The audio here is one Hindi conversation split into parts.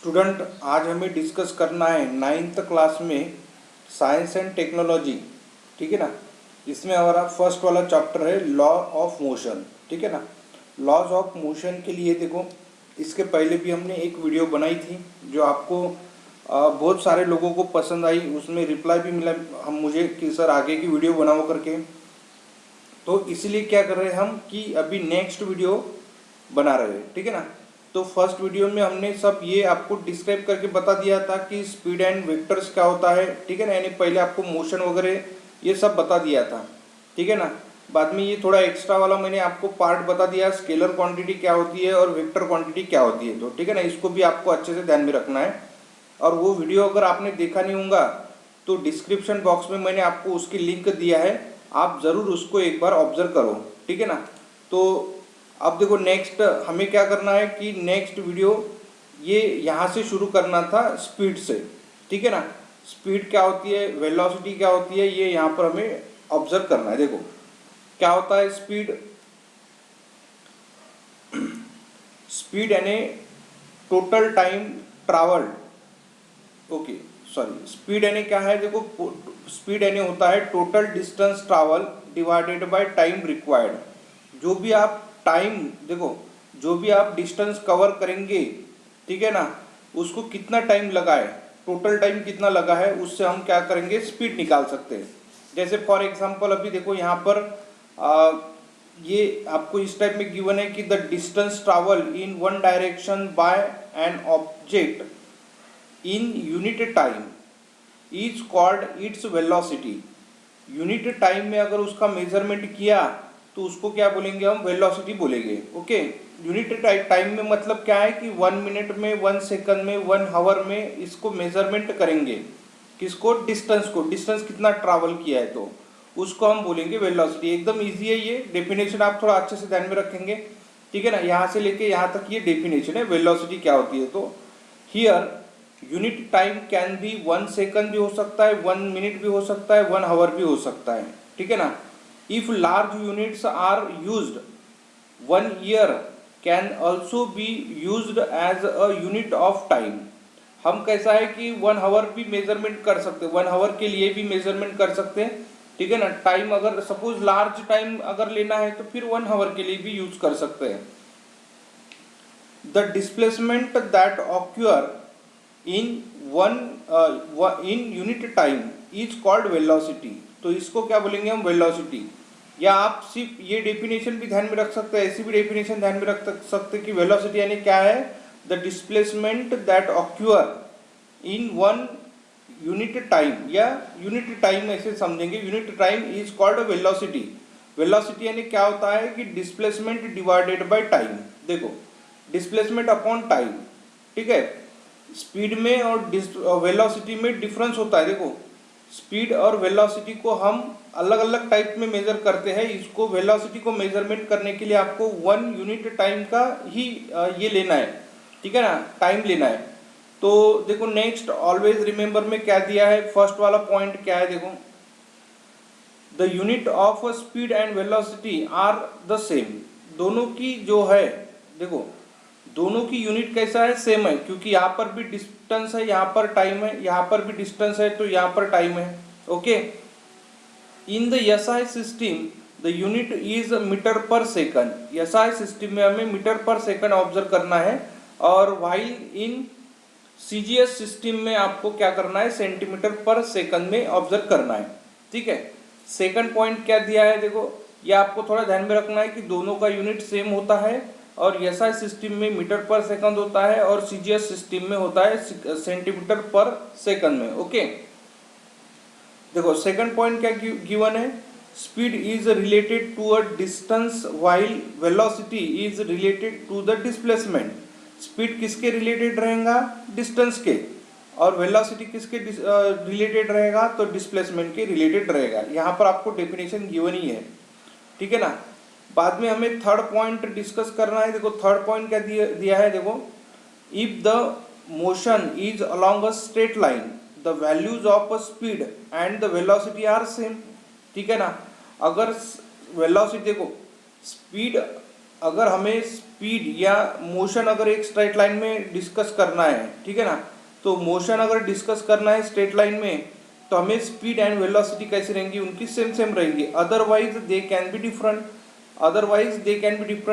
स्टूडेंट, आज हमें डिस्कस करना है 9th क्लास में साइंस एंड टेक्नोलॉजी। ठीक है ना। इसमें हमारा फर्स्ट वाला चैप्टर है लॉ ऑफ मोशन। ठीक है ना। लॉज ऑफ मोशन के लिए देखो, इसके पहले भी हमने एक वीडियो बनाई थी जो आपको बहुत सारे लोगों को पसंद आई। उसमें रिप्लाई भी मिला हम मुझे कि सर आगे की वीडियो बनाओ करके। तो इसलिए क्या कर रहे हैं हम कि अभी नेक्स्ट वीडियो बना रहे हैं। ठीक है ना। तो फर्स्ट वीडियो में हमने सब ये आपको डिस्क्राइब करके बता दिया था कि स्पीड एंड वेक्टर्स क्या होता है। ठीक है ना। यानी पहले आपको मोशन वगैरह ये सब बता दिया था। ठीक है ना। बाद में ये थोड़ा एक्स्ट्रा वाला मैंने आपको पार्ट बता दिया, स्केलर क्वांटिटी क्या होती है और वेक्टर क्वांटिटी क्या होती है। तो ठीक है ना, इसको भी आपको अच्छे से ध्यान में रखना है। और वो वीडियो अगर आपने देखा नहीं होगा तो डिस्क्रिप्शन बॉक्स में मैंने आपको उसकी लिंक दिया है, आप ज़रूर उसको एक बार ऑब्जर्व करो। ठीक है ना। तो अब देखो, नेक्स्ट हमें क्या करना है कि नेक्स्ट वीडियो ये यहाँ से शुरू करना था स्पीड से। ठीक है ना। स्पीड क्या होती है, वेलोसिटी क्या होती है, ये यहाँ पर हमें ऑब्जर्व करना है। देखो क्या होता है स्पीड। स्पीड यानी total time travelled. Okay sorry, speed यानी क्या है, देखो स्पीड यानी होता है total distance travel divided by time required. जो भी आप टाइम, देखो जो भी आप डिस्टेंस कवर करेंगे, ठीक है ना, उसको कितना टाइम लगा है, टोटल टाइम कितना लगा है, उससे हम क्या करेंगे स्पीड निकाल सकते हैं। जैसे फॉर एग्जांपल अभी देखो यहाँ पर ये आपको इस टाइप में गिवन है कि the distance travel in one direction by N object in unit time is called its velocity. Unit time में अगर उसका मेजरमेंट किया तो उसको क्या बोलेंगे हम, वेलोसिटी बोलेंगे। ओके। यूनिट टाइम में मतलब क्या है कि 1 मिनट में, 1 सेकंड में, 1 आवर में इसको मेजरमेंट करेंगे। किसको, डिस्टेंस को, डिस्टेंस कितना ट्रैवल किया है तो उसको हम बोलेंगे वेलोसिटी। एकदम इजी है ये डेफिनेशन, आप थोड़ा अच्छे से ध्यान में रखेंगे। ठीक है ना। यहाँ से लेके यहाँ तक ये डेफिनेशन है वेलोसिटी क्या होती है। तो here unit time can be 1 second भी हो सकता है, 1 मिनट भी हो सकता है, 1 आवर भी हो सकता है। ठीक है ना। If large units are used, 1 year can also be used as a unit of time. हम कैसा है कि 1 आवर भी मेजरमेंट कर सकते हैं, 1 आवर के लिए भी मेजरमेंट कर सकते हैं। ठीक है ना। टाइम अगर सपोज लार्ज टाइम अगर लेना है तो फिर 1 आवर के लिए भी यूज कर सकते हैं। The displacement that occur in in unit time is called velocity. तो इसको क्या बोलेंगे हम, वेलोसिटी। या आप सिर्फ ये डेफिनेशन भी ध्यान में रख सकते हैं, ऐसी भी डेफिनेशन ध्यान में रख सकते हैं कि वेलोसिटी यानी क्या है, the displacement that occur in one unit time, या यूनिट टाइम ऐसे समझेंगे, unit time is called velocity. Velocity यानी क्या होता है कि डिस्प्लेसमेंट डिवाइडेड बाय टाइम। देखो डिस्प्लेसमेंट अपॉन टाइम। ठीक है। स्पीड में और वेलोसिटी में डिफरेंस होता है। देखो स्पीड और वेलोसिटी को हम अलग अलग टाइप में मेजर करते हैं। इसको वेलोसिटी को मेजरमेंट करने के लिए आपको 1 यूनिट टाइम का ही ये लेना है। ठीक है ना, टाइम लेना है। तो देखो नेक्स्ट ऑलवेज रिमेंबर में क्या दिया है, फर्स्ट वाला पॉइंट क्या है, देखो the unit of speed and velocity are the same. दोनों की जो है, देखो दोनों की यूनिट कैसा है, सेम है, क्योंकि यहाँ पर भी डिस्टेंस है, यहाँ पर टाइम है, यहाँ पर भी डिस्टेंस है तो यहाँ पर टाइम है। Okay. In the SI system the unit is metre पर सेकंड। एसआई सिस्टम में हमें मीटर पर सेकंड ऑब्जर्व करना है, और व्हाइल इन सीजीएस सिस्टम में आपको क्या करना है, सेंटीमीटर पर सेकंड में ऑब्जर्व करना है। ठीक है। सेकंड पॉइंट क्या दिया है, देखो ये आपको थोड़ा ध्यान में रखना है कि दोनों का यूनिट सेम होता है, और एसआई सिस्टम में मीटर पर सेकंड होता है और सीजीएस सिस्टम में होता है सेंटीमीटर पर सेकंड में। ओके। देखो सेकंड पॉइंट क्या गिवन है, speed is related to a distance while velocity is related to the displacement. Speed किसके रिलेटेड रहेगा, डिस्टेंस के, और वेलोसिटी किसके रिलेटेड रहेगा, तो डिस्प्लेसमेंट के रिलेटेड रहेगा। यहाँ पर आपको डेफिनेशन गिवन ही है। ठीक है ना। बाद में हमें थर्ड पॉइंट डिस्कस करना है। देखो थर्ड पॉइंट क्या दिया है, देखो if the motion is along a straight line the values of speed and the velocity are same. ठीक है ना। अगर वेलोसिटी, देखो स्पीड अगर हमें स्पीड या मोशन अगर एक स्ट्रेट लाइन में डिस्कस करना है, ठीक है ना, तो मोशन अगर डिस्कस करना है स्ट्रेट लाइन में, तो हमें स्पीड एंड वेलोसिटी कैसे रहेंगी, उनकी सेम सेम रहेंगी, otherwise they can be different.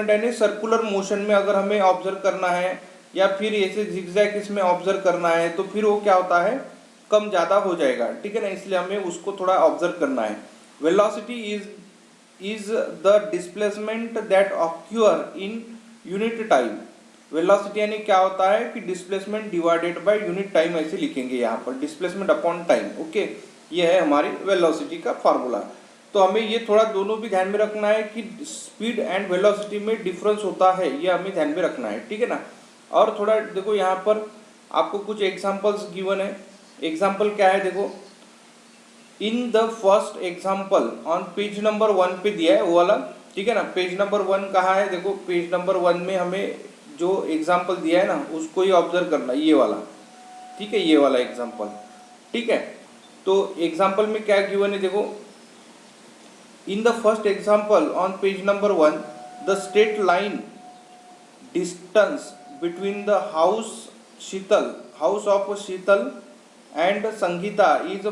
यानी सर्कुलर मोशन में अगर हमें ऑब्जर्व करना है या फिर ऐसे जिगजैग इसमें ऑब्जर्व करना है, तो फिर वो क्या होता है, कम ज़्यादा हो जाएगा, ठीक है ना, इसलिए हमें उसको थोड़ा ऑब्जर्व करना है। Velocity is the displacement that occur in unit time. Velocity यानी क्या होता है कि displacement divided by unit time, ऐसे लिखेंगे यहाँ पर, डिस्प्लेसमेंट अपॉन टाइम। ओके, ये है हमारी वेलोसिटी का फार्मूला। तो हमें ये थोड़ा दोनों भी ध्यान में रखना है कि स्पीड एंड वेलोसिटी में डिफरेंस होता है, ये हमें ध्यान में रखना है, ठीक है ना। और थोड़ा देखो यहाँ पर आपको कुछ एग्जांपल्स गिवन है। एग्जांपल क्या है, देखो in the first example on page number 1 पे दिया है वो वाला, ठीक है ना। पेज नंबर 1 कहाँ है, देखो पेज नंबर 1 में हमें जो एग्जांपल दिया है ना उसको ही ऑब्जर्व करना, ये वाला, ठीक है, ये वाला एग्जांपल, ठीक है। तो एग्जांपल में क्या गिवन है, देखो in the first example on page number 1 the straight line distance between the house of Sheetal and Sangeeta is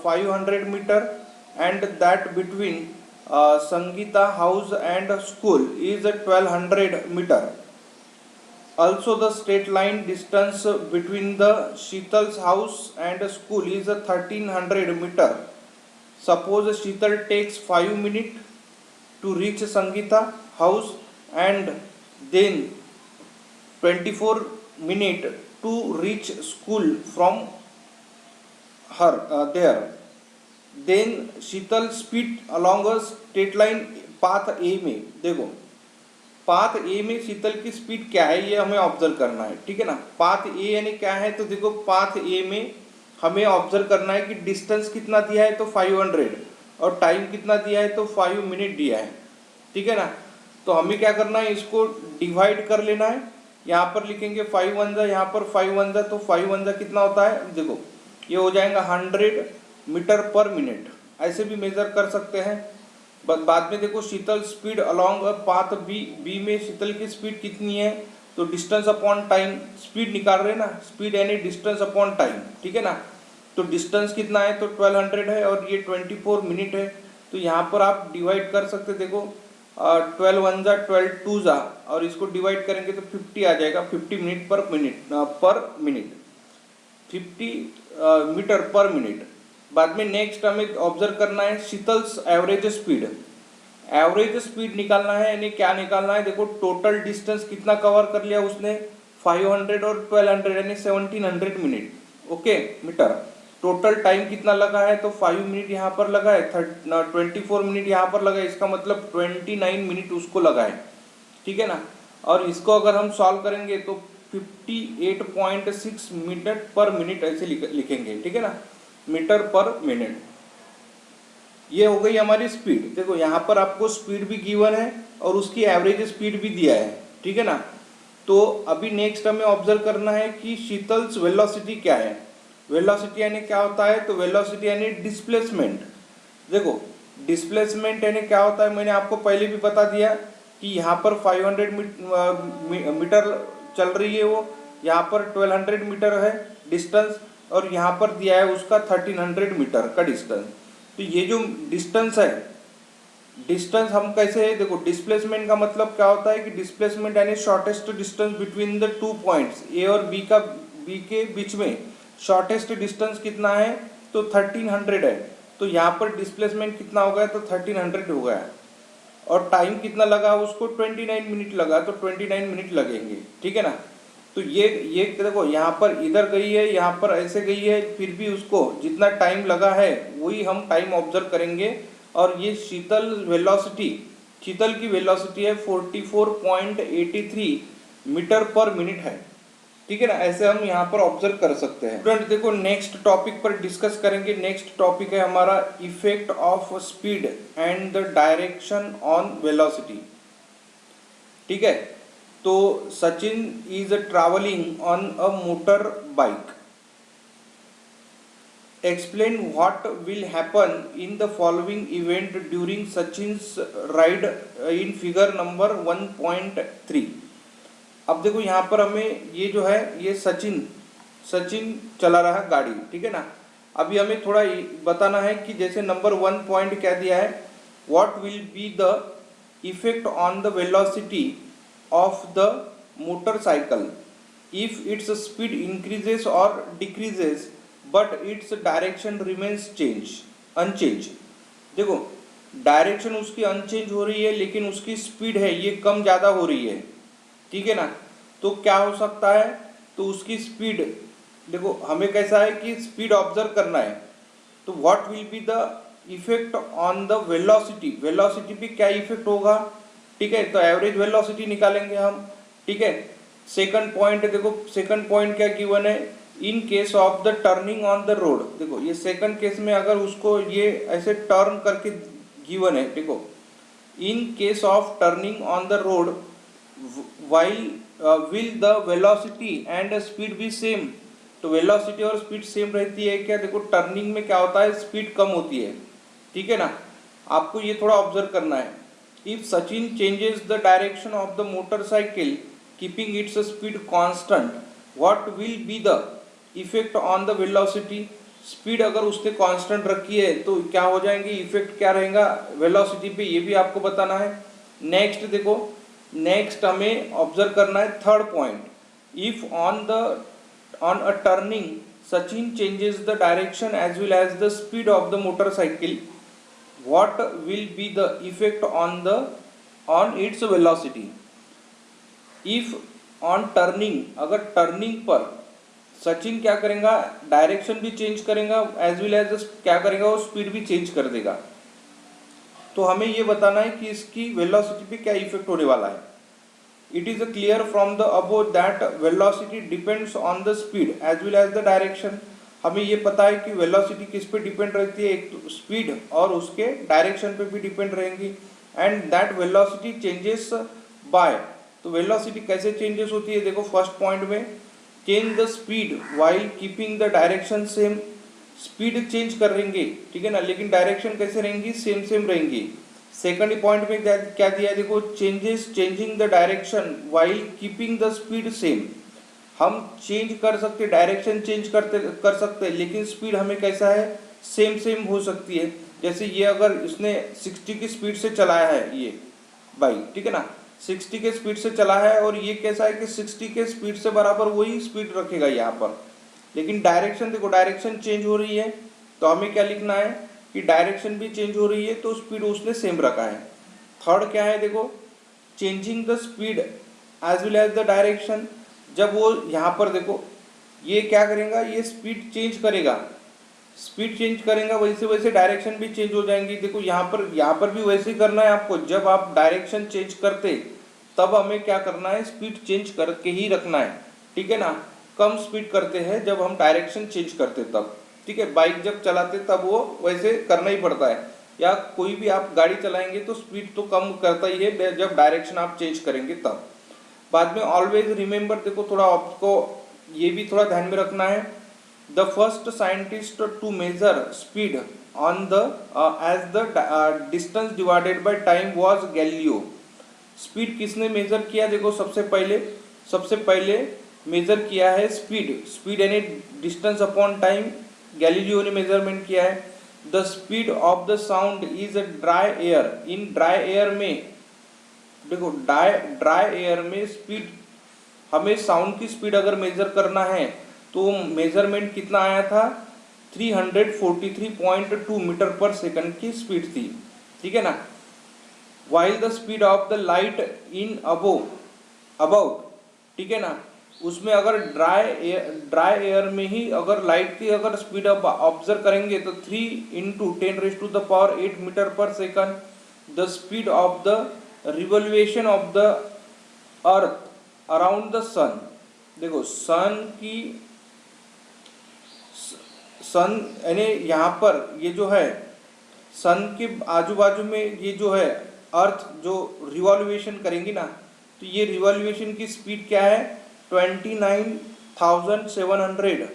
500 meter, and that between Sangeeta house and school is 1200 meter. Also the straight line distance between the Sheetal's house and school is 1300 meter. Suppose Sheetal takes 5 minutes to reach Sangeeta house and then 24 minutes to reach school from her there. Then Sheetal speed along a straight line path A में, देखो पाथ ए में शीतल की स्पीड क्या है ये हमें ऑब्जर्व करना है, ठीक है ना। पाथ ए यानी क्या है, तो देखो पाथ ए में हमें ऑब्जर्व करना है कि डिस्टेंस कितना दिया है, तो 500, और टाइम कितना दिया है, तो 5 मिनट दिया है, ठीक है ना। तो हमें क्या करना है, इसको डिवाइड कर लेना है। यहाँ पर लिखेंगे 5 वन जा, यहाँ पर 5 वन जा, तो 5 वन जा कितना होता है, देखो ये हो जाएगा 100 मीटर पर मिनट, ऐसे भी मेजर कर सकते हैं। बाद में देखो शीतल स्पीड अलोंग पाथ बी में शीतल की स्पीड कितनी है, तो डिस्टेंस अपॉन टाइम, स्पीड निकाल रहे हैं ना, स्पीड यानी डिस्टेंस अपॉन टाइम, ठीक है ना। तो डिस्टेंस कितना है, तो 1200 है और ये 24 मिनट है, तो यहाँ पर आप डिवाइड कर सकते, देखो 12 वन जा 12 टू जा, और इसको डिवाइड करेंगे तो 50 आ जाएगा, 50 मिनट पर मिनट 50 मीटर पर मिनट। बाद में नेक्स्ट हमें ऑब्जर्व करना है शीतल्स एवरेज स्पीड निकालना है, यानी क्या निकालना है, देखो टोटल डिस्टेंस कितना कवर कर लिया उसने, 500 और 1200 यानी 1700 minute, okay metre. Total time कितना लगा है, तो 5 मिनट यहाँ पर लगा है, 24 मिनट यहाँ पर लगा है, इसका मतलब 29 मिनट उसको लगा है, ठीक है ना। और इसको अगर हम सॉल्व करेंगे तो 58.6 मीटर पर मिनट ऐसे लिखेंगे, ठीक है ना, मीटर पर मिनट। ये हो गई हमारी स्पीड। देखो यहाँ पर आपको स्पीड भी गिवन है और उसकी एवरेज स्पीड भी दिया है, ठीक है ना। तो अभी नेक्स्ट हमें ऑब्जर्व करना है कि शीतल्स वेलोसिटी क्या है। वेलोसिटी यानी क्या होता है, तो वेलोसिटी यानी डिस्प्लेसमेंट। देखो डिस्प्लेसमेंट यानी क्या होता है, मैंने आपको पहले भी बता दिया कि यहाँ पर 500 मीटर चल रही है, वो यहाँ पर 1200 मीटर है डिस्टेंस, और यहाँ पर दिया है उसका 1300 मीटर का डिस्टेंस। तो ये जो डिस्टेंस है, डिस्टेंस हम कैसे है, देखो डिस्प्लेसमेंट का मतलब क्या होता है कि डिस्प्लेसमेंट यानी shortest distance between the 2 points A और बी के बीच में शॉर्टेस्ट डिस्टेंस कितना है, तो 1300 है। तो यहाँ पर डिस्प्लेसमेंट कितना हो गया, तो 1300 हो गया, और टाइम कितना लगा उसको, 29 मिनट लगा, तो 29 मिनट लगेंगे, ठीक है ना। तो ये देखो यहाँ पर इधर गई है, यहाँ पर ऐसे गई है, फिर भी उसको जितना टाइम लगा है वही हम टाइम ऑब्जर्व करेंगे। और ये शीतल की वेलोसिटी है 44.83 मीटर पर मिनट है, ठीक है ना। ऐसे हम यहाँ पर ऑब्जर्व कर सकते हैं। स्टूडेंट देखो नेक्स्ट टॉपिक पर डिस्कस करेंगे। नेक्स्ट टॉपिक है हमारा effect of speed and the direction on velocity, ठीक है। तो Sachin is travelling on a motor bike explain what will happen in the following event during Sachin's ride in figure number 1.3। अब देखो यहाँ पर हमें ये जो है ये सचिन चला रहा है गाड़ी, ठीक है ना। अभी हमें थोड़ा बताना है कि जैसे नंबर 1 पॉइंट क्या दिया है, what will be the effect on the velocity of the motorcycle if its speed increases और decreases but its direction remains unchange. देखो डायरेक्शन उसकी अनचेंज हो रही है लेकिन उसकी स्पीड है ये कम ज़्यादा हो रही है, ठीक है ना। तो क्या हो सकता है, तो उसकी स्पीड देखो हमें कैसा है कि स्पीड ऑब्जर्व करना है, तो what will be the effect on the velocity पे क्या इफेक्ट होगा, ठीक है। तो एवरेज वेलोसिटी निकालेंगे हम, ठीक है। सेकंड पॉइंट देखो, सेकंड पॉइंट क्या गिवन है, in case of the turning on the road. देखो ये सेकंड केस में अगर उसको ये ऐसे टर्न करके गिवन है, देखो in case of turning on the road while will the velocity and speed B same. तो वेलोसिटी और स्पीड सेम रहती है क्या, देखो टर्निंग में क्या होता है स्पीड कम होती है, ठीक है ना। आपको ये थोड़ा ऑब्जर्व करना है। If Sachin changes the direction of the motorcycle keeping its speed constant what will be the effect on the velocity. Speed अगर उसने कांस्टेंट रखी है तो क्या हो जाएंगे, इफेक्ट क्या रहेगा वेलोसिटी पे, ये भी आपको बताना है। नेक्स्ट देखो, नेक्स्ट हमें ऑब्जर्व करना है third point, if on a turning Sachin changes the direction as well as the speed of the motorcycle what will be the effect on its velocity. If on turning, अगर टर्निंग पर सचिन क्या करेगा, डायरेक्शन भी चेंज करेगा एज वेल एज क्या करेगा वो स्पीड भी चेंज कर देगा। तो हमें ये बताना है कि इसकी वेलोसिटी पे क्या इफेक्ट होने वाला है। It is clear from the above that velocity depends on the speed as well as the direction. हमें ये पता है कि वेलोसिटी किस पे डिपेंड रहती है, एक तो स्पीड और उसके डायरेक्शन पे भी डिपेंड रहेंगी। And that velocity changes by, तो वेलोसिटी कैसे चेंजेस होती है, देखो फर्स्ट पॉइंट में change the speed while keeping the direction same. Speed change कर रहेंगे, ठीक है ना, लेकिन डायरेक्शन कैसे रहेंगी, सेम रहेंगी। सेकंड पॉइंट में क्या दिया है, देखो changing the direction while keeping the speed same. हम चेंज कर सकते, डायरेक्शन चेंज कर सकते, लेकिन स्पीड हमें कैसा है सेम हो सकती है। जैसे ये अगर इसने 60 की स्पीड से चलाया है ये बाइक, ठीक है ना, 60 के स्पीड से चला है और ये कैसा है कि 60 के स्पीड से बराबर वही स्पीड रखेगा यहाँ पर, लेकिन डायरेक्शन देखो डायरेक्शन चेंज हो रही है। तो हमें क्या लिखना है कि डायरेक्शन भी चेंज हो रही है तो स्पीड उसने सेम रखा है। थर्ड क्या है, देखो changing the speed as well as the direction. जब वो यहाँ पर देखो ये क्या करेगा, ये स्पीड चेंज करेगा, स्पीड चेंज करेगा वैसे वैसे डायरेक्शन भी चेंज हो जाएंगी। देखो यहाँ पर भी वैसे ही करना है आपको। जब आप डायरेक्शन चेंज करते तब हमें क्या करना है, स्पीड चेंज करके ही रखना है, ठीक है ना। कम स्पीड करते हैं जब हम डायरेक्शन चेंज करते तब, ठीक है। बाइक जब चलाते तब वो वैसे करना ही पड़ता है, या कोई भी आप गाड़ी चलाएंगे तो स्पीड तो कम करता ही है जब डायरेक्शन आप चेंज करेंगे तब। बाद में ऑलवेज रिमेंबर, देखो थोड़ा आपको ये भी थोड़ा ध्यान में रखना है, the first scientist to measure speed on the as the distance divided by time was Galileo। Speed किसने मेजर किया, देखो सबसे पहले मेजर किया है स्पीड यानी डिस्टेंस अपॉन टाइम, गैलीलियो ने मेजरमेंट किया है। The speed of the sound is dry air. In dry air में देखो ड्राई एयर में स्पीड, हमें साउंड की स्पीड अगर मेजर करना है तो मेजरमेंट कितना आया था, 343.2 मीटर पर सेकंड की स्पीड थी, ठीक है ना। While the speed of the light in about, ठीक है ना, उसमें अगर ड्राई एयर में ही अगर लाइट की अगर स्पीड ऑब्जर्व करेंगे तो 3 × 10⁸ मीटर पर second. The speed of the revolution of the earth around the sun. देखो सन यानी यहाँ पर ये जो है सन के आजू बाजू में ये जो है अर्थ जो रिवॉल्यूशन करेंगी ना, तो ये रिवॉल्यूशन की स्पीड क्या है 29,700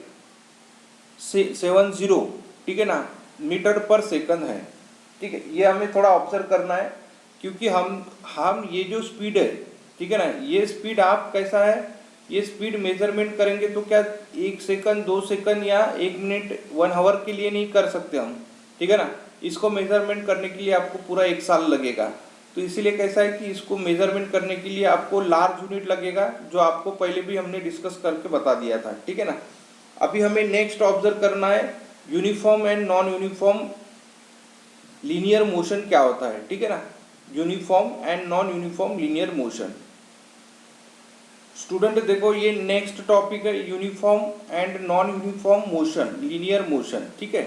70, ठीक है ना, मीटर पर सेकंड है। ठीक है, ये हमें थोड़ा ऑब्जर्व करना है, क्योंकि हम ये जो स्पीड है, ठीक है ना, ये स्पीड आप कैसा है, ये स्पीड मेजरमेंट करेंगे तो क्या 1 सेकंड 2 सेकंड या 1 मिनट 1 आवर के लिए नहीं कर सकते हम, ठीक है ना। इसको मेजरमेंट करने के लिए आपको पूरा 1 साल लगेगा। तो इसीलिए कैसा है कि इसको मेजरमेंट करने के लिए आपको लार्ज यूनिट लगेगा, जो आपको पहले भी हमने डिस्कस करके बता दिया था, ठीक है ना। अभी हमें नेक्स्ट ऑब्जर्व करना है uniform and non uniform linear motion क्या होता है, ठीक है ना। Uniform and non uniform linear motion. Student देखो, ये नेक्स्ट टॉपिक है uniform and non uniform motion, linear motion, ठीक है।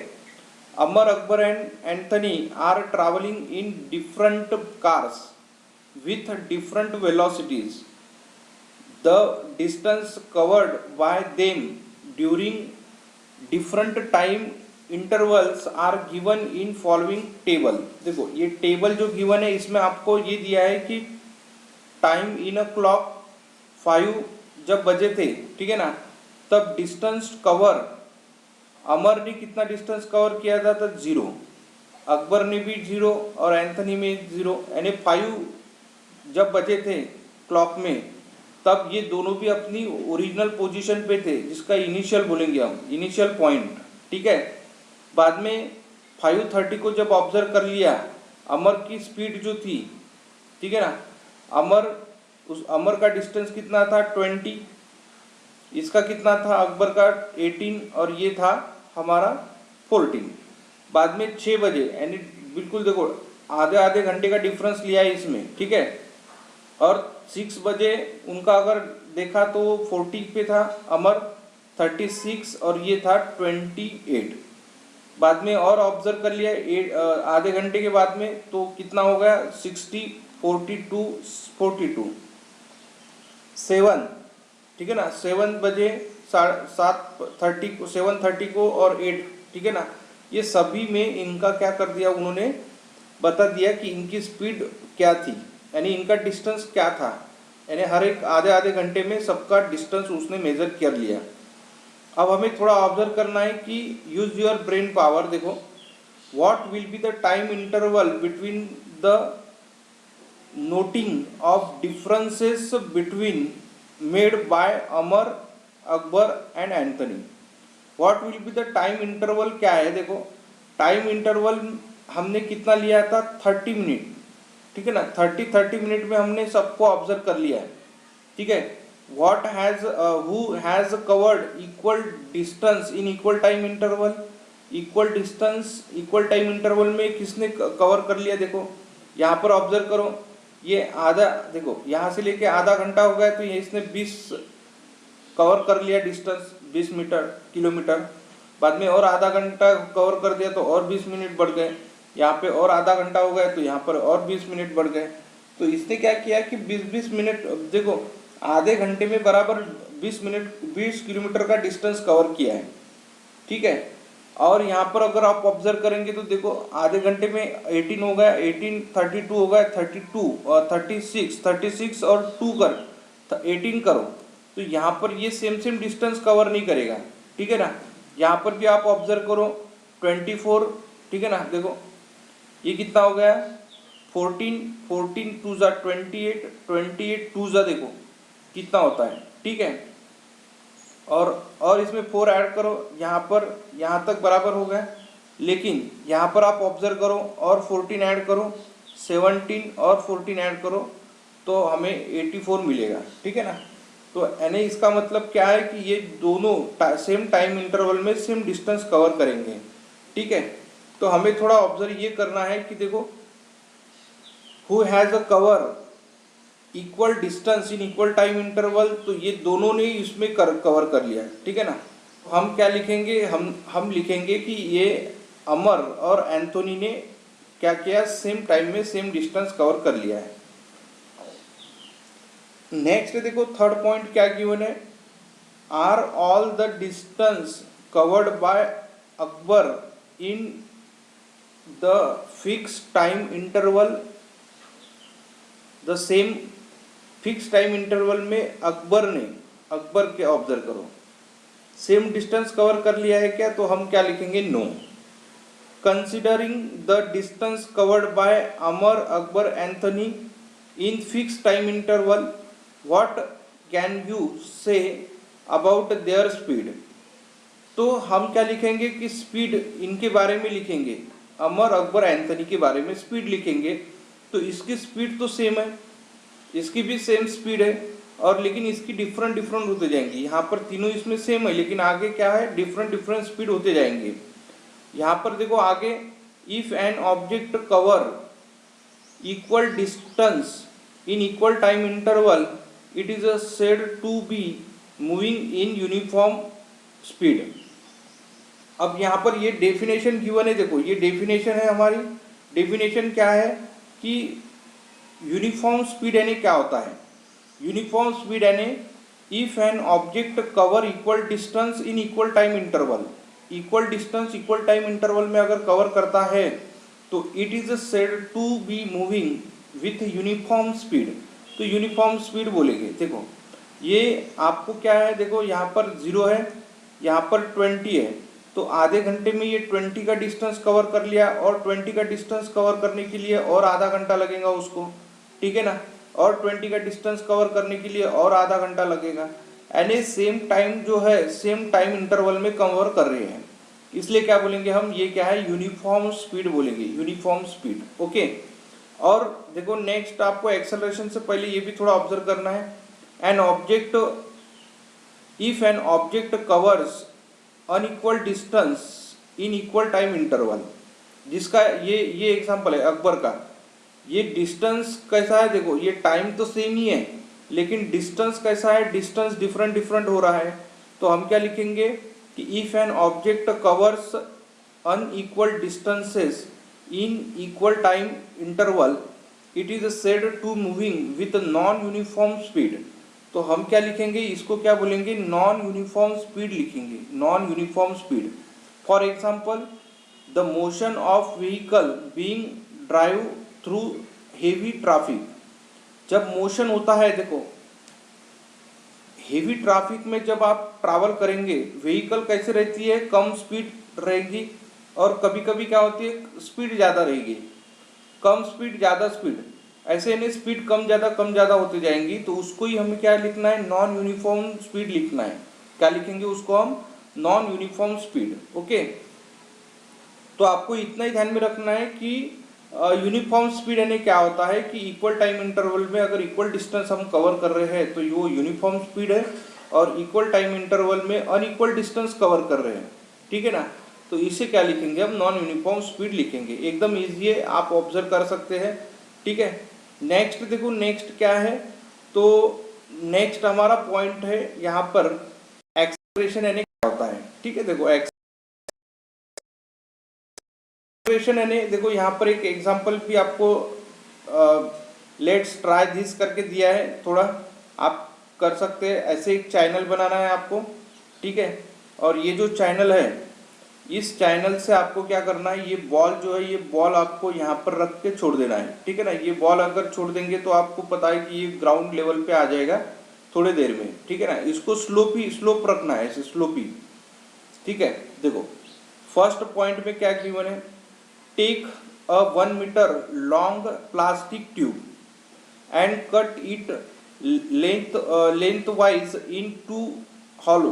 Amar, Akbar and Anthony are travelling in different cars with different velocities. The distance covered by them during different time intervals are given in following table. देखो ये टेबल जो गिवन है इसमें आपको ये दिया है कि टाइम इन अ क्लॉक 5 जब बजे थे, ठीक है ना, तब डिस्टेंस कवर अमर ने कितना डिस्टेंस कवर किया था, तो 0, अकबर ने भी 0 और एंथनी में 0, यानी 5 जब बचे थे क्लॉक में, तब ये दोनों भी अपनी ओरिजिनल पोजीशन पे थे, जिसका इनिशियल बोलेंगे हम, इनिशियल पॉइंट, ठीक है। बाद में 5:30 को जब ऑब्जर्व कर लिया, अमर की स्पीड जो थी, ठीक है ना, उस अमर का डिस्टेंस कितना था 20, इसका कितना था अकबर का 18 और ये था हमारा 14। बाद में 6 बजे, यानी बिल्कुल देखो आधे आधे घंटे का डिफरेंस लिया है इसमें, ठीक है। और 6 बजे उनका अगर देखा तो 40 पे था अमर, 36 और ये था 28। बाद में और ऑब्जर्व कर लिया आधे घंटे के बाद में, तो कितना हो गया 60, 42, 7, ठीक है ना। 7 बजे 7:30 को और 8, ठीक है ना, ये सभी में इनका क्या कर दिया उन्होंने, बता दिया कि इनकी स्पीड क्या थी, यानी इनका डिस्टेंस क्या था, यानी हर एक आधे आधे घंटे में सबका डिस्टेंस उसने मेजर कर लिया। अब हमें थोड़ा ऑब्जर्व करना है कि यूज योर ब्रेन पावर। देखो, what will be the time interval between the noting of differences between made by Amar, Akbar and Anthony. What will be the time interval क्या है, देखो टाइम इंटरवल हमने कितना लिया था 30 मिनट, ठीक है ना। 30 मिनट में हमने सबको ऑब्जर्व कर लिया है, ठीक है। What has who has covered equal distance in equal time interval, equal distance equal time interval में किसने कवर कर लिया, देखो यहाँ पर ऑब्जर्व करो, ये आधा, देखो यहाँ से लेके आधा घंटा हो गया, तो ये इसने 20 कवर कर लिया डिस्टेंस, 20 किलोमीटर। बाद में और आधा घंटा कवर कर दिया तो और 20 मिनट बढ़ गए, यहाँ पे और आधा घंटा हो गया तो यहाँ पर और 20 मिनट बढ़ गए। तो इसने क्या किया कि 20 मिनट, देखो आधे घंटे में बराबर 20 किलोमीटर का डिस्टेंस कवर किया है, ठीक है। और यहाँ पर अगर आप ऑब्जर्व करेंगे तो देखो आधे घंटे में 18 हो गया, 18, 32 हो गया, 32 और 36 और 2 कर 18 करो, तो यहाँ पर ये सेम डिस्टेंस कवर नहीं करेगा, ठीक है ना। यहाँ पर भी आप ऑब्जर्व करो 24, ठीक है ना, देखो ये कितना हो गया 14 2 जा 28 2 जा, देखो कितना होता है, ठीक है। और इसमें 4 ऐड करो, यहाँ पर यहाँ तक बराबर हो गया, लेकिन यहाँ पर आप ऑब्जर्व करो और 14 ऐड करो, 17 और 14 ऐड करो तो हमें 84 मिलेगा, ठीक है ना। तो यानी इसका मतलब क्या है कि ये दोनों सेम टाइम इंटरवल में सेम डिस्टेंस कवर करेंगे, ठीक है। तो हमें थोड़ा ऑब्जर्व ये करना है कि देखो who has a cover equal distance in equal time interval, तो ये दोनों ने इसमें कवर कर लिया, ठीक है ना। हम क्या लिखेंगे, हम लिखेंगे कि ये अमर और एंथोनी ने क्या किया, सेम टाइम में सेम डिस्टेंस कवर कर लिया है। नेक्स्ट देखो थर्ड पॉइंट क्या गिवन है, are all the distance covered by Akbar in the fix time interval the same. Fix time interval में अकबर के ऑब्जर्व करो सेम डिस्टेंस कवर कर लिया है क्या, तो हम क्या लिखेंगे, no. Considering the distance covered by Amar, Akbar, Anthony in fix time interval, what can you say about their speed. तो हम क्या लिखेंगे कि स्पीड इनके बारे में लिखेंगे, अमर, अकबर, एंथनी के बारे में स्पीड लिखेंगे। तो इसकी स्पीड तो सेम है, इसकी भी सेम स्पीड है, और लेकिन इसकी डिफरेंट डिफरेंट होते जाएंगे। यहाँ पर तीनों इसमें सेम है, लेकिन आगे क्या है, डिफरेंट डिफरेंट स्पीड होते जाएंगे। यहाँ पर देखो आगे, if an object cover equal distance in equal time interval, it is said to be moving in uniform speed. अब यहाँ पर ये डेफिनेशन गिवन है, देखो ये डेफिनेशन है हमारी। डेफिनेशन क्या है कि यूनिफॉर्म स्पीड यानी क्या होता है, यूनिफॉर्म स्पीड यानी if an object cover equal distance in equal time interval, equal distance equal time interval में अगर कवर करता है तो it is said to be moving with uniform speed. तो यूनिफॉर्म स्पीड बोलेंगे। देखो ये आपको क्या है, देखो यहाँ पर 0 है, यहाँ पर 20 है, तो आधे घंटे में ये 20 का डिस्टेंस कवर कर लिया, और 20 का डिस्टेंस कवर करने के लिए और आधा घंटा लगेगा उसको, ठीक है ना, और 20 का डिस्टेंस कवर करने के लिए और आधा घंटा लगेगा। यानी सेम टाइम जो है, सेम टाइम इंटरवल में कवर कर रहे हैं, इसलिए क्या बोलेंगे हम, ये क्या है, यूनिफॉर्म स्पीड बोलेंगे, यूनिफॉर्म स्पीड। ओके। और देखो नेक्स्ट आपको एक्सेलरेशन से पहले ये भी थोड़ा ऑब्जर्व करना है। An object, if an object covers unequal distance in equal time interval, जिसका ये एग्जांपल है अकबर का। ये डिस्टेंस कैसा है, देखो ये टाइम तो सेम ही है, लेकिन डिस्टेंस कैसा है, डिस्टेंस डिफरेंट डिफरेंट हो रहा है। तो हम क्या लिखेंगे कि if an object covers unequal distances in equal time interval, it is said to moving with non uniform speed. तो हम क्या लिखेंगे, इसको क्या बोलेंगे, नॉन यूनिफॉर्म स्पीड लिखेंगे, non uniform speed. For example, the motion of vehicle being drive through heavy traffic. जब मोशन होता है, देखो हेवी ट्रैफिक में जब आप ट्रैवल करेंगे, व्हीकल कैसे रहती है, कम स्पीड रहेगी, और कभी कभी क्या होती है, स्पीड ज़्यादा रहेगी, कम स्पीड ज़्यादा स्पीड, ऐसे नहीं स्पीड कम ज़्यादा होती जाएंगी। तो उसको ही हमें क्या लिखना है, नॉन यूनिफॉर्म स्पीड लिखना है। क्या लिखेंगे उसको हम, नॉन यूनिफॉर्म स्पीड। ओके। तो आपको इतना ही ध्यान में रखना है कि यूनिफॉर्म स्पीड यानी क्या होता है कि इक्वल टाइम इंटरवल में अगर इक्वल डिस्टेंस हम कवर कर रहे हैं तो वो यूनिफॉर्म स्पीड है, और इक्वल टाइम इंटरवल में अनइक्वल डिस्टेंस कवर कर रहे हैं, ठीक है ना। तो इसे क्या लिखेंगे हम, नॉन यूनिफॉर्म स्पीड लिखेंगे। एकदम ईजी है, आप ऑब्जर्व कर सकते हैं, ठीक है। नेक्स्ट देखो, नेक्स्ट क्या है, तो नेक्स्ट हमारा पॉइंट है यहाँ पर एक्सेलरेशन यानी क्या होता है, ठीक है। देखो एक्सेलरेशन यानी, देखो यहाँ पर एक एग्जांपल भी आपको लेट्स ट्राई दिस करके दिया है, थोड़ा आप कर सकते हैं। ऐसे एक चैनल बनाना है आपको, ठीक है, और ये जो चैनल है, इस चैनल से आपको क्या करना है, ये बॉल जो है, ये बॉल आपको यहाँ पर रख के छोड़ देना है, ठीक है ना। ये बॉल अगर छोड़ देंगे तो आपको पता है कि ये ग्राउंड लेवल पे आ जाएगा थोड़ी देर में, ठीक है ना। इसको स्लोप रखना है, ऐसे स्लोपी, ठीक है। देखो फर्स्ट पॉइंट में क्या गिवन है, take a 1 metre long plastic tube and cut it length wise in 2 hollow,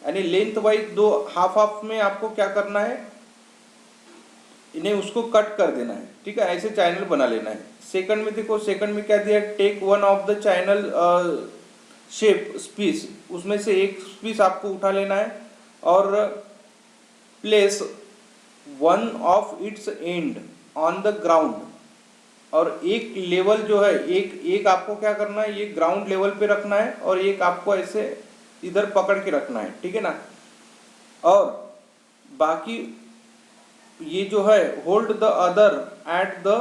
यानी लेंथ वाइज 2 हाफ में आपको क्या करना है, इन्हें उसको कट कर देना है, ठीक है। ऐसे चैनल बना लेना है। सेकंड में देखो, सेकंड में क्या दिया, take 1 of the channel shape piece, उसमें से एक पीस आपको उठा लेना है और place 1 of its end on the ground, और एक लेवल जो है, एक आपको क्या करना है, ये ग्राउंड लेवल पे रखना है, और एक आपको ऐसे इधर पकड़ के रखना है, ठीक है ना। और बाकी ये जो है, hold the other at the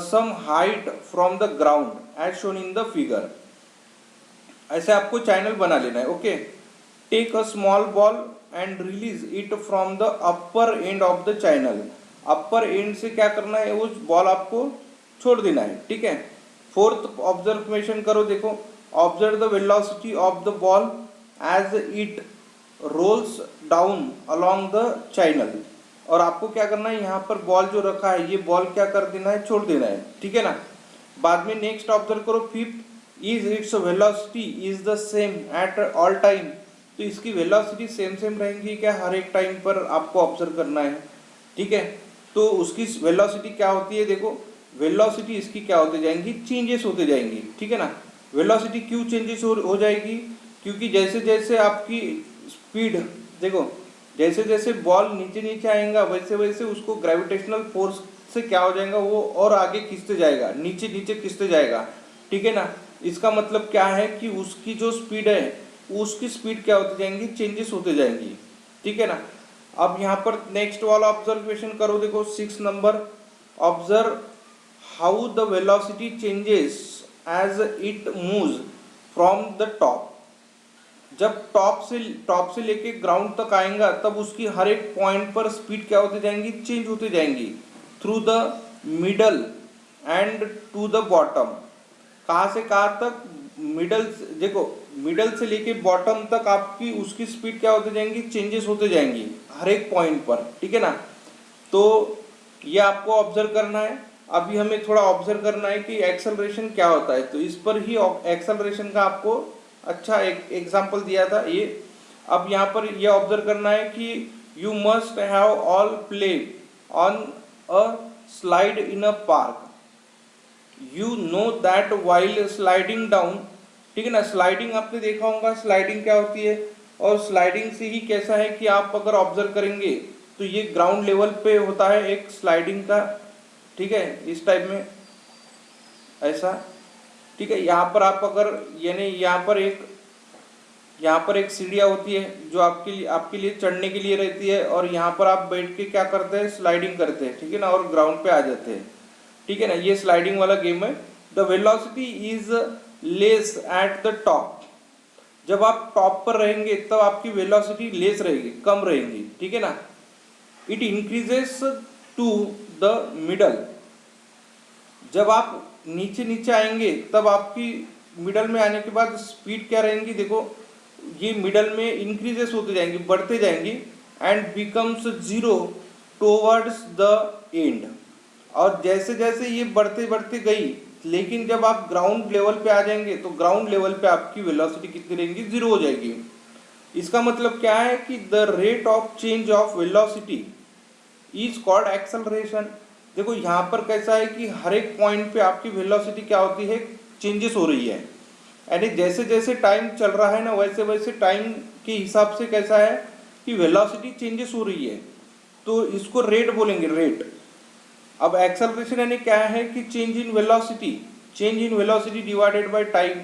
same height from the ground as shown in the figure. ऐसे आपको चैनल बना लेना है। Okay. Take a small ball and release it from the upper end of the channel. Upper end से क्या करना है, उस बॉल आपको छोड़ देना है, ठीक है। फोर्थ ऑब्जर्वेशन करो, देखो observe the velocity of the ball as it rolls down along the channel, और आपको क्या करना है, यहाँ पर बॉल जो रखा है ये बॉल क्या कर देना है, छोड़ देना है, ठीक है ना। बाद में नेक्स्ट ऑब्जर्व करो, fifth is its velocity is the same at all time, तो इसकी वेलोसिटी सेम सेम रहेंगी क्या, हर एक टाइम पर आपको ऑब्जर्व करना है, ठीक है। तो उसकी वेलोसिटी क्या होती है, देखो वेलोसिटी इसकी क्या होते जाएंगी, चेंजेस होते जाएंगी, ठीक है ना। वेलोसिटी क्यों चेंजेस हो जाएगी, क्योंकि जैसे जैसे आपकी स्पीड, देखो जैसे जैसे बॉल नीचे नीचे आएगा वैसे वैसे उसको ग्रेविटेशनल फोर्स से क्या हो जाएगा, वो और आगे खींचते जाएगा, नीचे नीचे खींचते जाएगा, ठीक है ना। इसका मतलब क्या है कि उसकी जो स्पीड है उसकी स्पीड क्या होती जाएंगी, चेंजेस होते जाएंगी, ठीक है ना। अब यहाँ पर नेक्स्ट वाला ऑब्जर्वेशन करो, देखो 6 number, observe how the velocity changes as it moves from the top. जब टॉप से लेके ग्राउंड तक आएगा तब उसकी हर एक पॉइंट पर स्पीड क्या होती जाएंगी, चेंज होती जाएंगी, through the middle and to the bottom. कहाँ से कहाँ तक, मिडल, देखो मिडल से लेके बॉटम तक आपकी उसकी स्पीड क्या होती जाएंगी, चेंजेस होते जाएंगी हर एक पॉइंट पर, ठीक है ना। तो ये आपको ऑब्जर्व करना है। अभी हमें थोड़ा ऑब्जर्व करना है कि एक्सेलरेशन क्या होता है, तो इस पर ही एक्सेलरेशन का आपको अच्छा एक एग्जाम्पल दिया था ये। अब यहाँ पर यह ऑब्जर्व करना है कि you must have all play on a slide in a park, you know that while sliding down, ठीक है ना। स्लाइडिंग आपने देखा होगा, स्लाइडिंग क्या होती है, और स्लाइडिंग से ही कैसा है कि आप अगर ऑब्जर्व करेंगे तो ये ग्राउंड लेवल पे होता है एक स्लाइडिंग का, ठीक है, इस टाइप में ऐसा, ठीक है। यहाँ पर आप अगर यानी यहाँ पर एक सीढ़ियाँ होती है जो आपके लिए चढ़ने के लिए रहती है, और यहाँ पर आप बैठ के क्या करते हैं, स्लाइडिंग करते हैं, ठीक है ना, और ग्राउंड पे आ जाते हैं, ठीक है ना। ये स्लाइडिंग वाला गेम है। The velocity is less at the top, जब आप टॉप पर रहेंगे तब आपकी वेलोसिटी लेस रहेगी, कम रहेगी, ठीक है ना। It increases to the middle, जब आप नीचे नीचे आएंगे तब आपकी मिडल में आने के बाद स्पीड क्या रहेंगी, देखो ये मिडल में इंक्रीजेस होते जाएंगी, बढ़ते जाएंगी, and becomes zero towards the end. और जैसे जैसे ये बढ़ते बढ़ते गई, लेकिन जब आप ग्राउंड लेवल पे आ जाएंगे तो ग्राउंड लेवल पे आपकी वेलोसिटी कितनी रहेंगी, जीरो हो जाएगी। इसका मतलब क्या है कि the rate of change of velocity is called acceleration. देखो यहाँ पर कैसा है कि हर एक पॉइंट पे आपकी वेलोसिटी क्या होती है, चेंजेस हो रही है, यानी जैसे जैसे टाइम चल रहा है ना वैसे वैसे टाइम के हिसाब से कैसा है कि वेलोसिटी चेंजेस हो रही है, तो इसको रेट बोलेंगे, रेट। अब एक्सेलरेशन यानी क्या है कि change in velocity divided by time.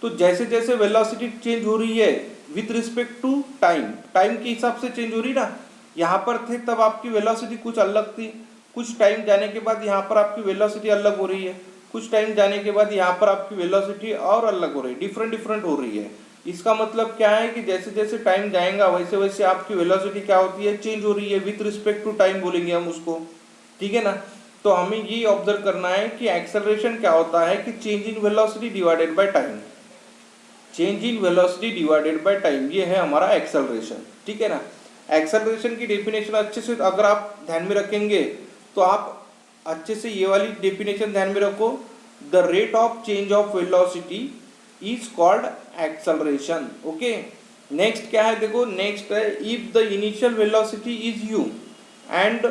तो जैसे जैसे वेलोसिटी चेंज हो रही है with respect to time, time के हिसाब से चेंज हो रही ना, यहाँ पर थे तब आपकी वेलोसिटी कुछ अलग थी, कुछ टाइम जाने के बाद यहाँ पर आपकी वेलोसिटी अलग हो रही है, कुछ टाइम जाने के बाद यहाँ पर आपकी वेलोसिटी और अलग हो रही है, डिफरेंट डिफरेंट हो रही है। इसका मतलब क्या है कि जैसे जैसे टाइम जाएगा वैसे वैसे आपकी वेलोसिटी क्या होती है, चेंज हो रही है, विथ रिस्पेक्ट टू टाइम बोलेंगे हम उसको, ठीक है ना। तो हमें ये ऑब्जर्व करना है कि एक्सेलरेशन क्या होता है कि change in velocity divided by time, change in velocity divided by time, ये है हमारा एक्सेलरेशन, ठीक है ना। एक्सेलरेशन की डेफिनेशन अच्छे से अगर आप ध्यान में रखेंगे तो आप अच्छे से ये वाली डेफिनेशन ध्यान में रखो, the rate of change of velocity is called acceleration, okay. Next क्या है, देखो नेक्स्ट है, if the initial velocity is u and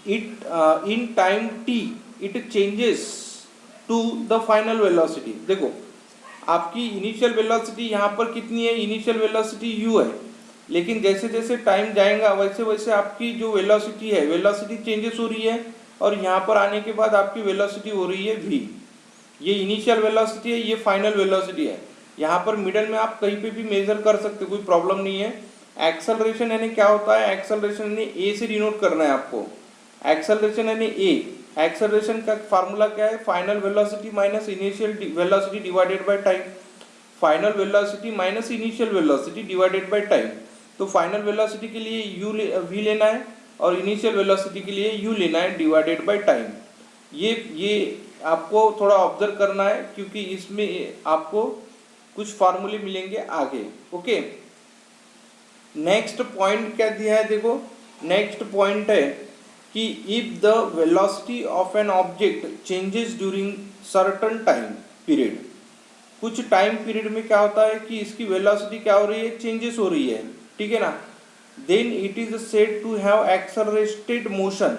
it in time t it changes to the final velocity. देखो आपकी इनिशियल वेलोसिटी यहाँ पर कितनी है, इनिशियल वेलोसिटी u है, लेकिन जैसे जैसे टाइम जाएगा वैसे वैसे आपकी जो वेलोसिटी है, वेलोसिटी चेंजेस हो रही है, और यहाँ पर आने के बाद आपकी वेलोसिटी हो रही है v। ये इनिशियल वेलोसिटी है, ये फाइनल वेलोसिटी है। यहाँ पर मिडल में आप कहीं पे भी मेजर कर सकते, कोई प्रॉब्लम नहीं है। एक्सेलरेशन यानी क्या होता है, एक्सेलरेशन यानी ए से डिनोट करना है आपको, एक्सेलरेशन यानी ए। एक्सेलरेशन का फार्मूला क्या है, final velocity minus initial velocity divided by time, final velocity minus initial velocity divided by time. तो फाइनल वेलोसिटी के लिए v लेना है और इनिशियल वेलोसिटी के लिए u लेना है डिवाइडेड बाय टाइम। ये आपको थोड़ा ऑब्जर्व करना है क्योंकि इसमें आपको कुछ फार्मूले मिलेंगे आगे, ओके। नेक्स्ट पॉइंट क्या दिया है देखो, नेक्स्ट पॉइंट है कि if the velocity of an object changes during certain time period, कुछ टाइम पीरियड में क्या होता है कि इसकी वेलोसिटी क्या हो रही है, चेंजेस हो रही है, ठीक है ना, then it is said to have accelerated motion,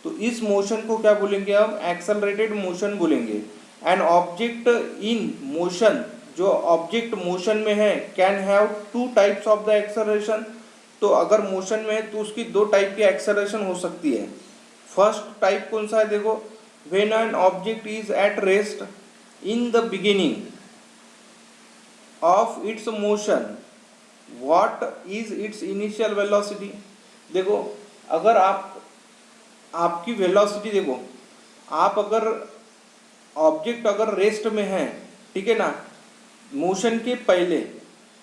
तो इस मोशन को क्या बोलेंगे हम, एक्सेलरेटेड मोशन बोलेंगे। एन ऑब्जेक्ट इन मोशन, जो ऑब्जेक्ट मोशन में है, can have two types of the acceleration, तो अगर मोशन में है तो उसकी दो टाइप की एक्सेलरेशन हो सकती है। फर्स्ट टाइप कौन सा है देखो, when an object is at rest in the beginning of its motion, what is it's initial velocity. देखो अगर आपकी वेलोसिटी देखो, आप अगर ऑब्जेक्ट अगर रेस्ट में है, ठीक है ना, मोशन के पहले,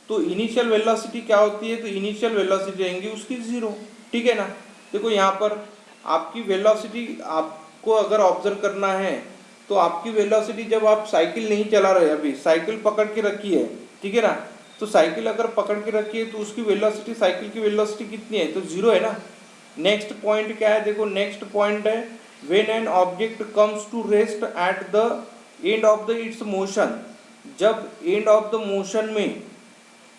तो इनिशियल वेलोसिटी क्या होती है, तो इनिशियल वेलोसिटी रहेंगी उसकी 0, ठीक है ना। देखो यहाँ पर आपकी वेलोसिटी आपको अगर ऑब्जर्व करना है, तो आपकी वेलोसिटी जब आप साइकिल नहीं चला रहे, अभी साइकिल पकड़ के रखी है, ठीक है ना, तो साइकिल अगर पकड़ के रखी है तो उसकी वेलोसिटी, साइकिल की वेलोसिटी कितनी है, तो 0 है ना। नेक्स्ट पॉइंट क्या है देखो, नेक्स्ट पॉइंट है when an object comes to rest at the end of the its motion, जब एंड ऑफ द मोशन में,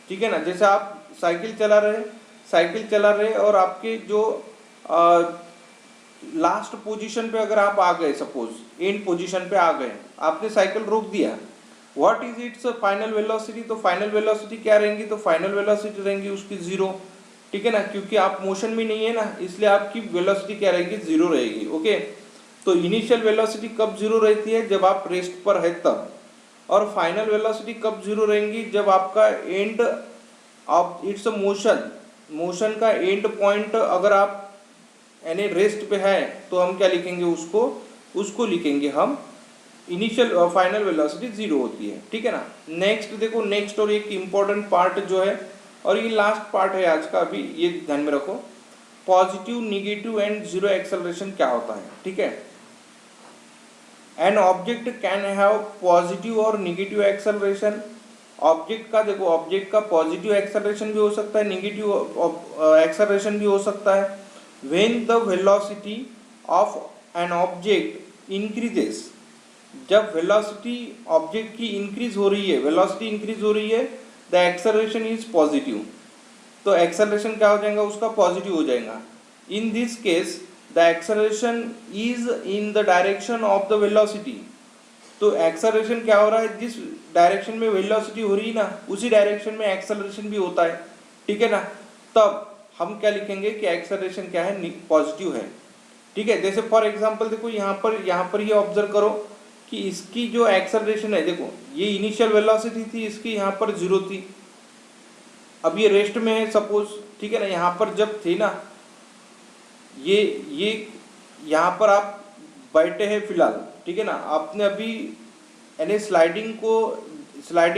ठीक है ना, जैसे आप साइकिल चला रहे और आपके जो लास्ट पोजीशन पे अगर आप आ गए, सपोज एंड पोजीशन पे आ गए, आपने साइकिल रोक दिया, what is it's final velocity, तो फाइनल वेलोसिटी क्या रहेंगी, तो फाइनल वेलोसिटी रहेंगी उसकी 0, ठीक है ना, क्योंकि आप मोशन में नहीं है ना, इसलिए आपकी वेलोसिटी क्या रहेगी, 0 रहेगी। ओके, तो इनिशियल वेलोसिटी कब 0 रहती है, जब आप रेस्ट पर है तब, और फाइनल वेलोसिटी कब 0 रहेंगी, जब आपका एंड ऑफ इट्स मोशन का एंड पॉइंट अगर आप यानी रेस्ट पे है, तो हम क्या लिखेंगे, उसको लिखेंगे हम इनिशियल फाइनल वेलोसिटी 0 होती है, ठीक है ना। नेक्स्ट देखो, नेक्स्ट और एक इम्पॉर्टेंट पार्ट जो है, और ये लास्ट पार्ट है आज का, अभी ये ध्यान में रखो, positive, negative and zero acceleration क्या होता है, ठीक है। An object can have positive और निगेटिव एक्सेलरेशन, ऑब्जेक्ट का देखो, ऑब्जेक्ट का पॉजिटिव एक्सेलरेशन भी हो सकता है, निगेटिव एक्सेलरेशन भी हो सकता है। When the velocity of an object increases, जब वेलोसिटी ऑब्जेक्ट की इंक्रीज हो रही है, वेलोसिटी इंक्रीज हो रही है, द एक्सेलरेशन इज पॉजिटिव, तो एक्सेलरेशन क्या हो जाएगा, उसका पॉजिटिव हो जाएगा। In this case the acceleration is in the direction of the velocity, तो एक्सेलरेशन क्या हो रहा है, जिस डायरेक्शन में वेलोसिटी हो रही है ना, उसी डायरेक्शन में एक्सेलरेशन भी होता है, ठीक है ना। तब हम क्या लिखेंगे कि एक्सेलरेशन क्या है, पॉजिटिव है, ठीक है। जैसे फॉर एग्जांपल देखो, यहाँ पर ये ऑब्जर्व करो कि इसकी जो एक्सेलरेशन है, देखो ये इनिशियल वेलोसिटी थी इसकी, यहाँ पर 0 थी, अब ये रेस्ट में है सपोज, ठीक है ना। यहाँ पर जब थी ना, ये यहाँ पर आप बैठे हैं फिलहाल, ठीक है ना, आपने अभी यानी स्लाइडिंग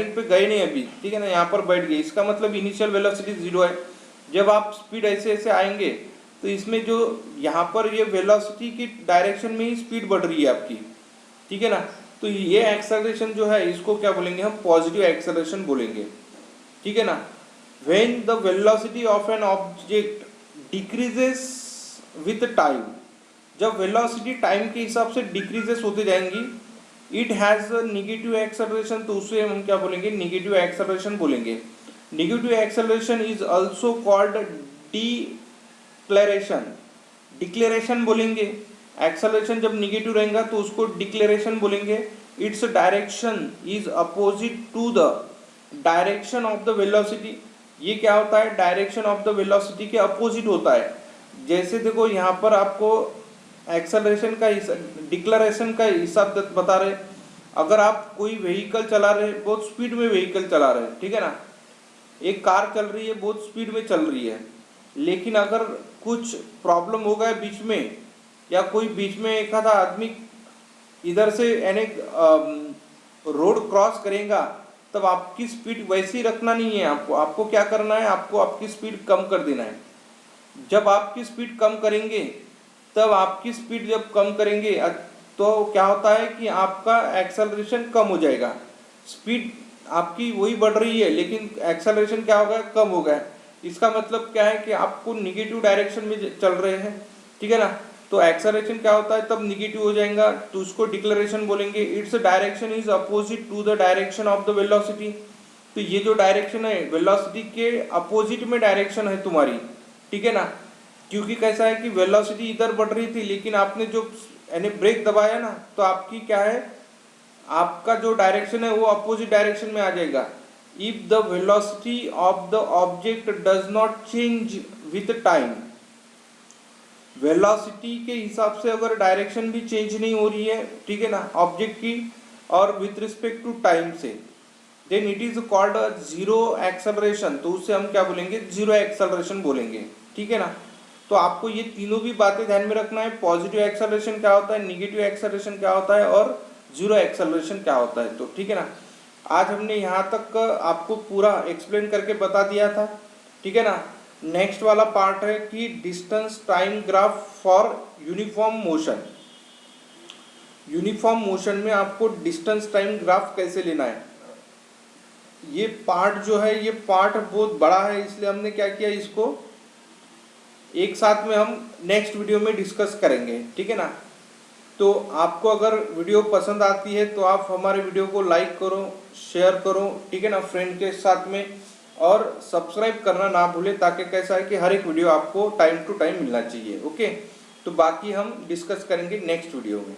पे गए नहीं अभी, ठीक है ना, यहाँ पर बैठ गए, इसका मतलब इनिशियल वेलोसिटी 0 है। जब आप स्पीड ऐसे ऐसे आएंगे, तो इसमें जो यहाँ पर ये वेलोसिटी की डायरेक्शन में ही स्पीड बढ़ रही है आपकी, ठीक है ना, तो ये एक्सेलरेशन जो है, इसको क्या बोलेंगे हम, पॉजिटिव एक्सेलरेशन बोलेंगे, ठीक है ना। When the velocity of an object decreases with time, जब वेलोसिटी टाइम के हिसाब से डिक्रीजेस होते जाएंगी, इट हैज निगेटिव एक्सेलरेशन, तो उसे हम क्या बोलेंगे, निगेटिव एक्सेलरेशन बोलेंगे। Negative acceleration is also called deceleration बोलेंगे। एक्सेलरेशन जब निगेटिव रहेगा तो उसको डिक्लेरेशन बोलेंगे। Its direction is opposite to the direction of the velocity, ये क्या होता है, डायरेक्शन ऑफ द वेलोसिटी के अपोजिट होता है। जैसे देखो यहाँ पर आपको एक्सेलरेशन का डिक्लेरेशन का हिसाब बता रहे, अगर आप कोई व्हीकल चला रहे, बहुत स्पीड में व्हीकल चला रहे, ठीक है ना, एक कार चल रही है, बहुत स्पीड में चल रही है, लेकिन अगर कुछ प्रॉब्लम हो गया बीच में, या कोई बीच में एक आधा आदमी इधर से यानी रोड क्रॉस करेगा, तब आपकी स्पीड वैसे ही रखना नहीं है, आपको क्या करना है, आपको आपकी स्पीड कम कर देना है। जब आपकी स्पीड कम करेंगे, तब आपकी स्पीड जब कम करेंगे तो क्या होता है कि आपका एक्सेलरेशन कम हो जाएगा। स्पीड आपकी वही बढ़ रही है, लेकिन एक्सेलरेशन क्या होगा, कम हो गया। इसका मतलब क्या है कि आपको निगेटिव डायरेक्शन में चल रहे हैं, ठीक है ना। तो एक्सेलरेशन क्या होता है, तब निगेटिव हो जाएगा, तो उसको डिक्लेरेशन बोलेंगे, its direction is opposite to the direction of the velocity. तो ये जो डायरेक्शन है वेलोसिटी के अपोजिट में डायरेक्शन है तुम्हारी, ठीक है ना। क्योंकि कैसा है कि वेलोसिटी इधर बढ़ रही थी, लेकिन आपने जो यानी ब्रेक दबाया ना, तो आपकी क्या है, आपका जो डायरेक्शन है वो अपोजिट डायरेक्शन में आ जाएगा। If the velocity of the object does not change with time, velocity के हिसाब से अगर डायरेक्शन भी चेंज नहीं हो रही है, ठीक है ना, ऑब्जेक्ट की, और विथ रिस्पेक्ट टू टाइम से, then it is called zero acceleration. तो उससे हम क्या बोलेंगे, जीरो एक्सेलरेशन बोलेंगे, ठीक है ना। तो आपको ये तीनों भी बातें ध्यान में रखना है, पॉजिटिव एक्सेलरेशन क्या होता है, निगेटिव एक्सेलरेशन क्या होता है, और जीरो एक्सेलरेशन क्या होता है। तो ठीक है ना, आज हमने यहाँ तक आपको पूरा एक्सप्लेन करके बता दिया था, ठीक है ना। नेक्स्ट वाला पार्ट है कि distance time graph for uniform motion. Uniform motion में आपको डिस्टेंस टाइम ग्राफ कैसे लेना है, ये पार्ट जो है, ये पार्ट बहुत बड़ा है, इसलिए हमने क्या किया, इसको एक साथ में हम नेक्स्ट वीडियो में डिस्कस करेंगे, ठीक है ना। तो आपको अगर वीडियो पसंद आती है तो आप हमारे वीडियो को लाइक करो, शेयर करो, ठीक है ना, फ्रेंड के साथ में, और सब्सक्राइब करना ना भूलें, ताकि कैसा है कि हर एक वीडियो आपको टाइम टू टाइम मिलना चाहिए। ओके, तो बाकी हम डिस्कस करेंगे नेक्स्ट वीडियो में।